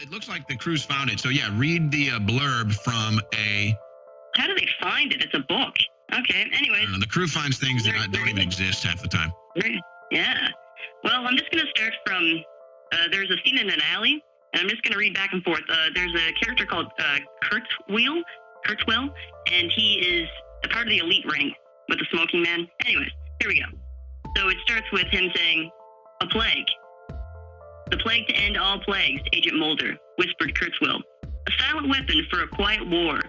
it looks like the crew's found it. So yeah, read the blurb from a... How do they find it? It's a book. Okay, anyways. The crew finds things that don't even exist half the time. Yeah. Well, I'm just going to start from, there's a scene in an alley, and I'm just going to read back and forth. There's a character called Kurtzwell, and he is a part of the elite rank with the smoking man. Anyways, here we go. So it starts with him saying, "A plague. The plague to end all plagues, Agent Mulder," whispered Kurtzwell. "A silent weapon for a quiet war.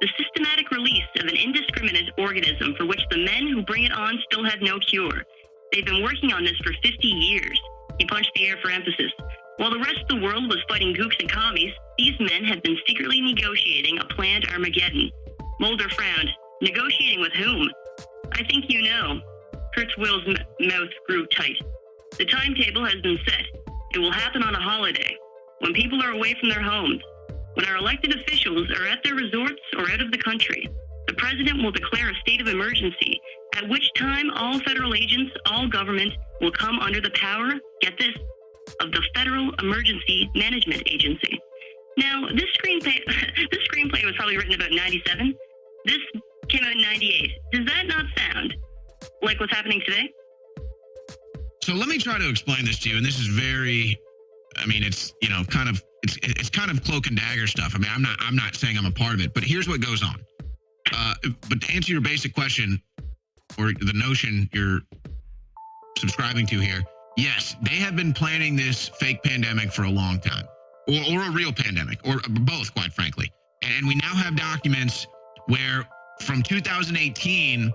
The systematic release of an indiscriminate organism for which the men who bring it on still have no cure. They've been working on this for 50 years. He punched the air for emphasis. While the rest of the world was fighting gooks and commies, these men have been secretly negotiating a planned Armageddon." Mulder frowned. "Negotiating with whom?" "I think you know." Kurtzwell's mouth grew tight. "The timetable has been set. It will happen on a holiday, when people are away from their homes, when our elected officials are at their resorts or out of the country. The president will declare a state of emergency, at which time all federal agents, all government, will come under the power, get this, of the Federal Emergency Management Agency." Now, this screenplay was probably written about 97. This came out in 98. Does that not sound like what's happening today? So let me try to explain this to you, and this is very, I mean, it's, you know, kind of, it's kind of cloak and dagger stuff. I mean, I'm not saying I'm a part of it, but here's what goes on. But to answer your basic question, or the notion you're subscribing to here, yes, they have been planning this fake pandemic for a long time, or a real pandemic, or both, quite frankly. And we now have documents where from 2018,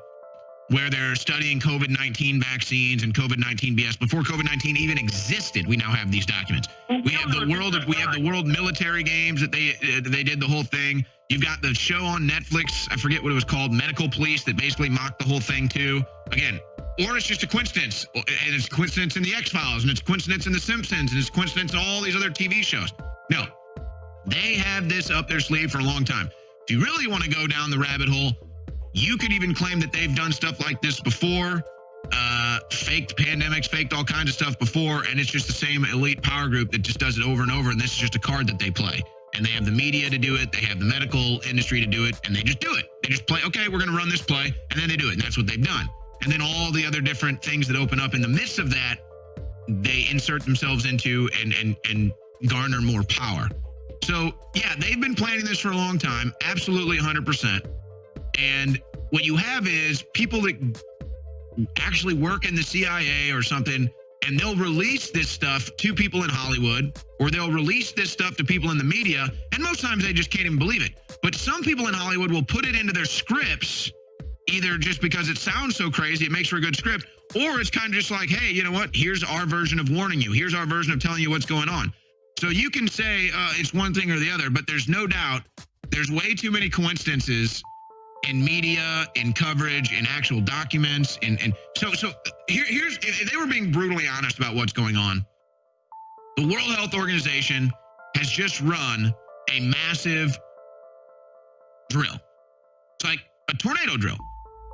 where they're studying COVID-19 vaccines and COVID-19 BS before COVID-19 even existed. We now have these documents. We have the World Military Games that they did the whole thing. You've got the show on Netflix, I forget what it was called, Medical Police, that basically mocked the whole thing too. Again, or it's just a coincidence, and it's a coincidence in the X-Files, and it's a coincidence in the Simpsons, and it's a coincidence in all these other TV shows. No, they have this up their sleeve for a long time. If you really want to go down the rabbit hole, you could even claim that they've done stuff like this before, faked pandemics, faked all kinds of stuff before, and it's just the same elite power group that just does it over and over, and this is just a card that they play. And they have the media to do it, they have the medical industry to do it, and they just do it. They just play, okay, we're going to run this play, and then they do it, and that's what they've done. And then all the other different things that open up in the midst of that, they insert themselves into and garner more power. So, yeah, they've been planning this for a long time, absolutely 100%. And what you have is people that actually work in the CIA or something, and they'll release this stuff to people in Hollywood, or they'll release this stuff to people in the media, and most times they just can't even believe it. But some people in Hollywood will put it into their scripts, either just because it sounds so crazy, it makes for a good script, or it's kind of just like, hey, you know what? Here's our version of warning you. Here's our version of telling you what's going on. So you can say it's one thing or the other, but there's no doubt there's way too many coincidences in media, in coverage, in actual documents, and so here's, if they were being brutally honest about what's going on, the World Health Organization has just run a massive drill. It's like a tornado drill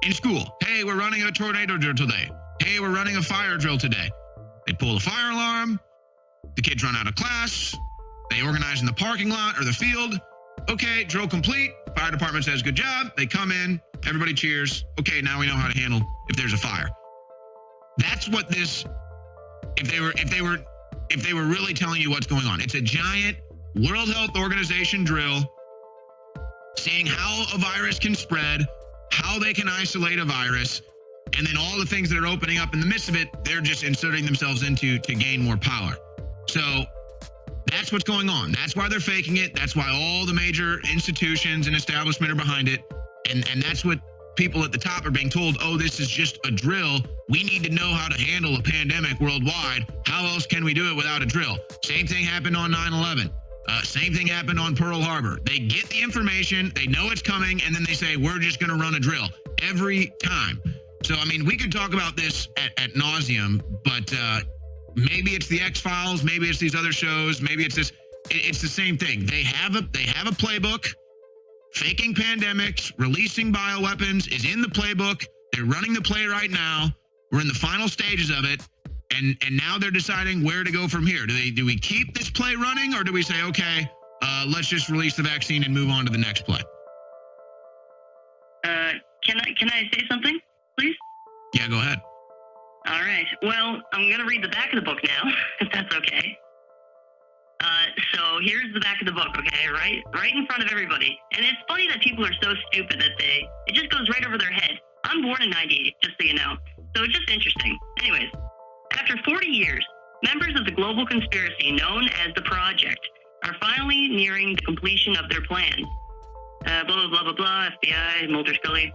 in school. Hey, we're running a tornado drill today. Hey, we're running a fire drill today. They pull the fire alarm, the kids run out of class, they organize in the parking lot or the field. Okay, drill complete. Fire department says, good job. They come in, everybody cheers. Okay, now we know how to handle if there's a fire. That's what this, if they were really telling you what's going on. It's a giant World Health Organization drill, seeing how a virus can spread, how they can isolate a virus, and then all the things that are opening up in the midst of it, they're just inserting themselves into to gain more power. So that's what's going on. That's why they're faking it. That's why all the major institutions and establishment are behind it. And that's what people at the top are being told, oh, this is just a drill. We need to know how to handle a pandemic worldwide. How else can we do it without a drill? Same thing happened on 9/11. Same thing happened on Pearl Harbor. They get the information, they know it's coming, and then they say, we're just going to run a drill every time. So, I mean, we could talk about this at nauseum, but maybe it's the X-Files, maybe it's these other shows, maybe it's this. It's the same thing. They have a playbook. Faking pandemics, releasing bioweapons is in the playbook. They're running the play right now. We're in the final stages of it. And now they're deciding where to go from here. Do we keep this play running, or do we say, okay, let's just release the vaccine and move on to the next play? Can I say something, please? Yeah, go ahead. All right. Well, I'm going to read the back of the book now, if that's okay. So here's the back of the book, okay? Right in front of everybody. And it's funny that people are so stupid that it just goes right over their head. I'm born in 98, just so you know. So it's just interesting. Anyways, after 40 years, members of the global conspiracy known as the Project are finally nearing the completion of their plans. Blah, blah, blah, blah, blah, FBI, Mulder Scully.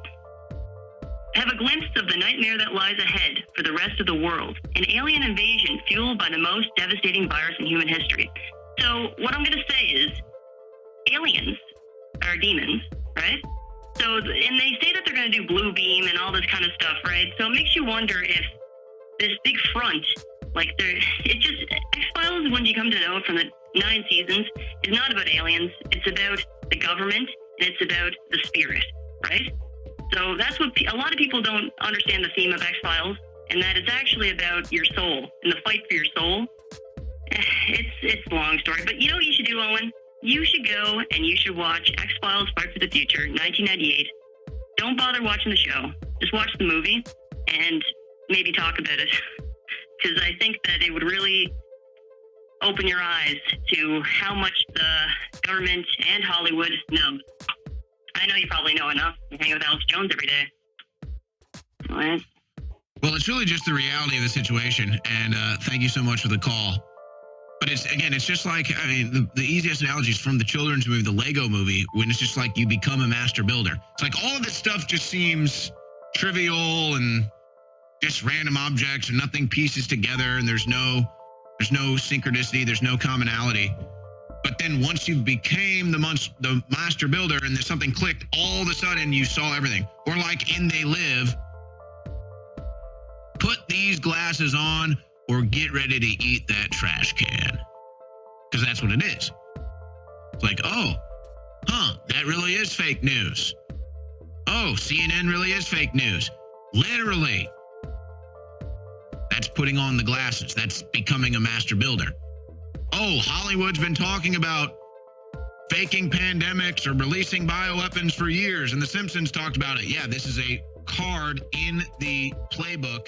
Have a glimpse of the nightmare that lies ahead for the rest of the world, an alien invasion fueled by the most devastating virus in human history. So what I'm going to say is, aliens are demons, right? So, and they say that they're going to do blue beam and all this kind of stuff, right? So it makes you wonder if this big front, X-Files, when you come to know it from the 9 seasons, is not about aliens. It's about the government, and it's about the spirit, right? So that's what a lot of people don't understand the theme of X-Files, and that it's actually about your soul and the fight for your soul. It's a long story, but you know what you should do, Owen? You should go and you should watch X-Files Fight for the Future, 1998. Don't bother watching the show. Just watch the movie and maybe talk about it, because I think that it would really open your eyes to how much the government and Hollywood know. I know you probably know enough. You hang with Alex Jones every day. All right. Well, it's really just the reality of the situation, and thank you so much for the call. But it's just like, I mean, the easiest analogy is from the children's movie, the Lego movie, when it's just like you become a master builder. It's like all of this stuff just seems trivial and just random objects and nothing pieces together, and there's no synchronicity, there's no commonality. But then once you became the master builder and there's something clicked, all of a sudden you saw everything. Or like in They Live, put these glasses on or get ready to eat that trash can. Because that's what it is. It's like, that really is fake news. Oh, CNN really is fake news. Literally. That's putting on the glasses. That's becoming a master builder. Oh, Hollywood's been talking about faking pandemics or releasing bioweapons for years, and The Simpsons talked about it. Yeah, this is a card in the playbook